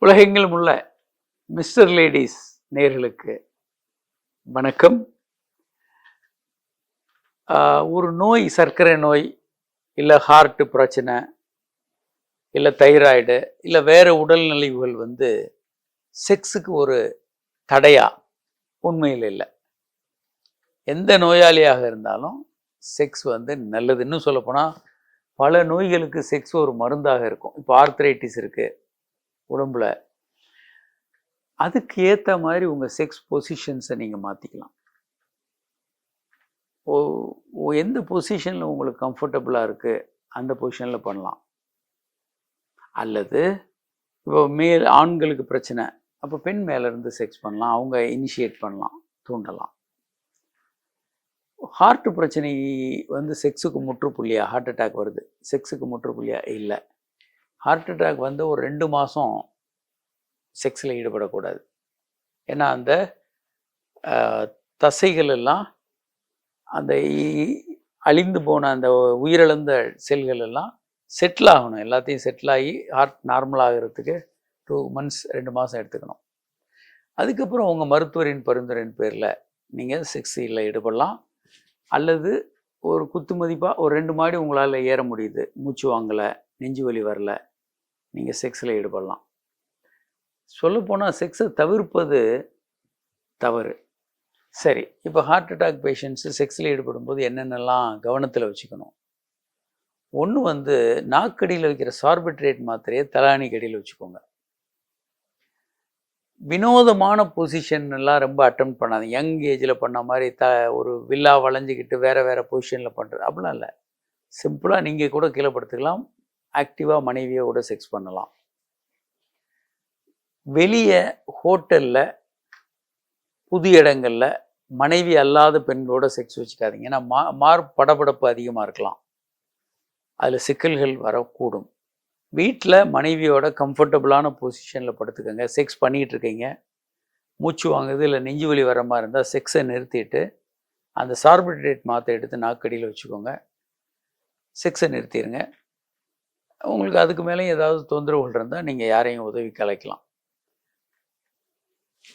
உலகெங்கிலும் உள்ள mister ladies நேயர்களுக்கு வணக்கம். ஒரு நோய், சர்க்கரை நோய், இல்லை ஹார்ட் பிரச்சனை, இல்லை தைராய்டு, இல்லை வேறு உடல் நலிவுகள் செக்ஸுக்கு ஒரு தடையா? உண்மையில் இல்லை. எந்த நோயாளியாக இருந்தாலும் செக்ஸ் நல்லது. இன்னும் சொல்லப்போனால் பல நோய்களுக்கு செக்ஸ் ஒரு மருந்தாக இருக்கும். இப்போ ஆர்த்ரைட்டிஸ் இருக்குது உடம்புல, அதுக்கு ஏற்ற மாதிரி உங்கள் செக்ஸ் பொசிஷன்ஸை நீங்கள் மாற்றிக்கலாம். எந்த பொசிஷனில் உங்களுக்கு கம்ஃபர்டபுளாக இருக்குது அந்த பொசிஷனில் பண்ணலாம். அல்லது இப்போ ஆண்களுக்கு பிரச்சனை, அப்போ பெண் மேலேருந்து செக்ஸ் பண்ணலாம், அவங்க இனிஷியேட் பண்ணலாம், தூண்டலாம். ஹார்ட் பிரச்சனை செக்ஸுக்கு முற்றுப்புள்ளியா? ஹார்ட் அட்டாக் வருது, செக்ஸுக்கு முற்றுப்புள்ளியா? இல்லை. ஹார்ட் அட்டாக் ஒரு 2 மாதம் செக்ஸில் ஈடுபடக்கூடாது. ஏன்னா அந்த தசைகள் எல்லாம், அந்த அழிந்து போன அந்த உயிரிழந்த செல்கள் எல்லாம் செட்டில் ஆகணும். எல்லாத்தையும் செட்டில் ஆகி ஹார்ட் நார்மல் ஆகிறதுக்கு 2 months 2 மாதம் எடுத்துக்கணும். அதுக்கப்புறம் உங்கள் மருத்துவரின் பரிந்துரையின் பேரில் நீங்கள் செக்ஸில் ஈடுபடலாம். அல்லது ஒரு குத்து மதிப்பாக ஒரு 2 மாடி உங்களால் ஏற முடியுது, மூச்சு வாங்கலை, நெஞ்சு வலி வரல, நீங்கள் செக்ஸில் ஈடுபடலாம். சொல்லப்போனால் செக்ஸை தவிர்ப்பது தவறு. சரி, இப்போ ஹார்ட் அட்டாக் பேஷண்ட்ஸு செக்ஸில் ஈடுபடும் போது என்னென்னலாம் கவனத்தில் வச்சுக்கணும்? ஒன்று நாக்கடியில் வைக்கிற சார்பிட்ரேட் மாத்திரையை தலானிக்கடியில் வச்சுக்கோங்க. வினோதமான பொசிஷன் எல்லாம் ரொம்ப அட்டம் பண்ணாது. யங் ஏஜில் பண்ண மாதிரி ஒரு வில்லா வளைஞ்சிக்கிட்டு வேறு வேறு பொசிஷனில் பண்ணுறது அப்படிலாம் இல்லை. சிம்பிளாக நீங்கள் கூட கீழே படுத்துக்கலாம், ஆக்டிவாக மனைவியை கூட செக்ஸ் பண்ணலாம். வெளியே ஹோட்டலில், புது இடங்களில் மனைவி அல்லாத பெண்களோட செக்ஸ் வச்சுக்காதீங்க. ஏன்னா படபடப்பு அதிகமாக இருக்கலாம், அதில் சிக்கல்கள் வரக்கூடும். வீட்டில் மனைவியோட கம்ஃபர்டபுளான பொசிஷனில் படுத்துக்கோங்க. செக்ஸ் பண்ணிகிட்டு இருக்கீங்க, மூச்சு வாங்குது இல்லை நெஞ்சு வலி வர மாதிரி இருந்தால் செக்ஸை நிறுத்திட்டு அந்த சார்பிட்ரேட் மாத்திரை எடுத்து நாக்கடியில் வச்சுக்கோங்க, செக்ஸை நிறுத்திடுங்க. உங்களுக்கு அதுக்கு மேலே ஏதாவது தொந்தரவுகள் இருந்தால் நீங்கள் யாரையும் உதவி கலைக்கலாம்.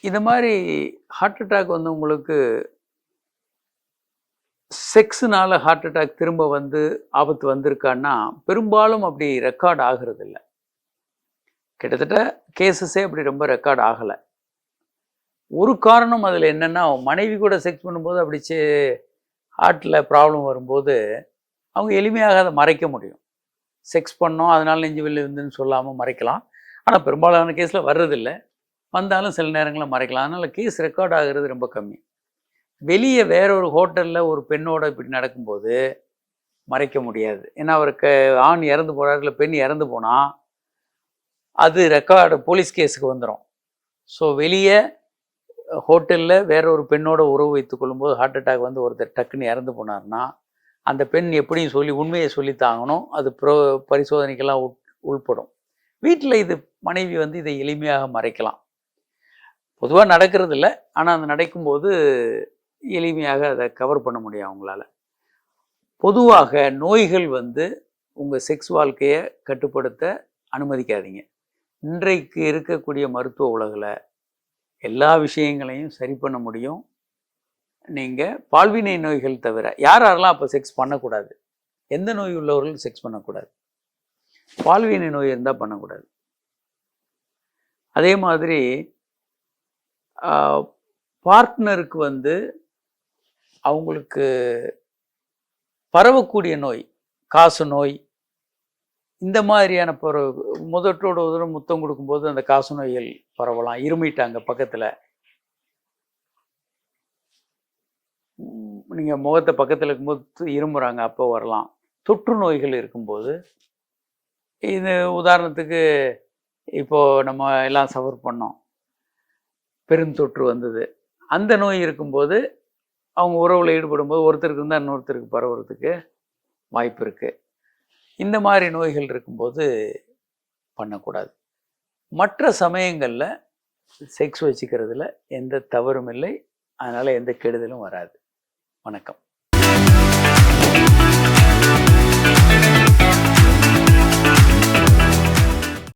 இந்த மாதிரி ஹார்ட் அட்டாக் உங்களுக்கு செக்ஸுனால ஹார்ட் அட்டாக் திரும்ப ஆபத்து வந்திருக்கான்னா பெரும்பாலும் அப்படி ரெக்கார்ட் ஆகிறது இல்லை. கிட்டத்தட்ட கேசஸே அப்படி ரொம்ப ரெக்கார்ட் ஆகலை. ஒரு காரணம் அதில் என்னென்னா, மனைவி கூட செக்ஸ் பண்ணும்போது அப்படி ஹார்ட்டில் ப்ராப்ளம் வரும்போது அவங்க எளிமையாக அதை மறைக்க முடியும். செக்ஸ் பண்ணோம் அதனால நெஞ்சு வலி வந்துன்னு சொல்லாமல் மறைக்கலாம். ஆனால் பெரும்பாலான கேஸில் வர்றதில்லை, வந்தாலும் சில நேரங்களில் மறைக்கலாம். அதனால் கேஸ் ரெக்கார்ட் ஆகிறது ரொம்ப கம்மி. வெளியே வேற ஒரு ஹோட்டலில் ஒரு பெண்ணோட இப்படி நடக்கும்போது மறைக்க முடியாது. ஏன்னா அவருக்கு ஆண் இறந்து போகிறார் இல்லை பெண் இறந்து போனால் அது ரெக்கார்டு போலீஸ் கேஸுக்கு வந்துடும். ஸோ வெளியே ஹோட்டலில் வேற ஒரு பெண்ணோட உறவு வைத்து கொள்ளும்போது ஹார்ட் அட்டாக் ஒருத்தர் டக்குன்னு இறந்து போனார்னா அந்த பெண் எப்படியும் உண்மையை சொல்லித்தாங்கணும். அது பரிசோதனைக்கெல்லாம் உள்படும். வீட்டில் இது மனைவி இதை எளிமையாக மறைக்கலாம். பொதுவாக நடக்கிறது இல்லை, ஆனால் அது நடக்கும்போது எளிமையாக அதை கவர் பண்ண முடியும் அவங்களால. பொதுவாக நோய்கள் உங்கள் செக்ஸ் வாழ்க்கையை கட்டுப்படுத்த அனுமதிக்காதீங்க. இன்றைக்கு இருக்கக்கூடிய மருத்துவ உலகில் எல்லா விஷயங்களையும் சரி பண்ண முடியும். நீங்கள் பால்வினை நோய்கள் தவிர யாரெல்லாம் அப்போ செக்ஸ் பண்ணக்கூடாது? எந்த நோய் உள்ளவர்கள் செக்ஸ் பண்ணக்கூடாது? பால்வினை நோய் இருந்தால் பண்ணக்கூடாது. அதே மாதிரி பார்ட்னருக்கு அவங்களுக்கு பரவக்கூடிய நோய், காச நோய், இந்த மாதிரியான முதற்றோட உதரம் முத்தம் கொடுக்கும்போது அந்த காச நோய்கள் பரவலாம். இருமிட்டாங்க பக்கத்தில், நீங்கள் முகத்தை பக்கத்தில் இருக்கும்போது இருமுறாங்க, அப்போ வரலாம். தொற்று நோய்கள் இருக்கும்போது, இது உதாரணத்துக்கு இப்போது நம்ம எல்லாம் சஃபர் பண்ணோம், பெருந்தொற்று வந்தது. அந்த நோய் இருக்கும்போது அவங்க உறவில் ஈடுபடும் போது ஒருத்தருக்கு இருந்தால் இன்னொருத்தருக்கு பரவுறதுக்கு வாய்ப்பு இருக்குது. இந்த மாதிரி நோய்கள் இருக்கும்போது பண்ணக்கூடாது. மற்ற சமயங்களில் செக்ஸ் வச்சுக்கிறதுல எந்த தவறும் இல்லை, அதனால் எந்த கெடுதலும் வராது. வணக்கம்.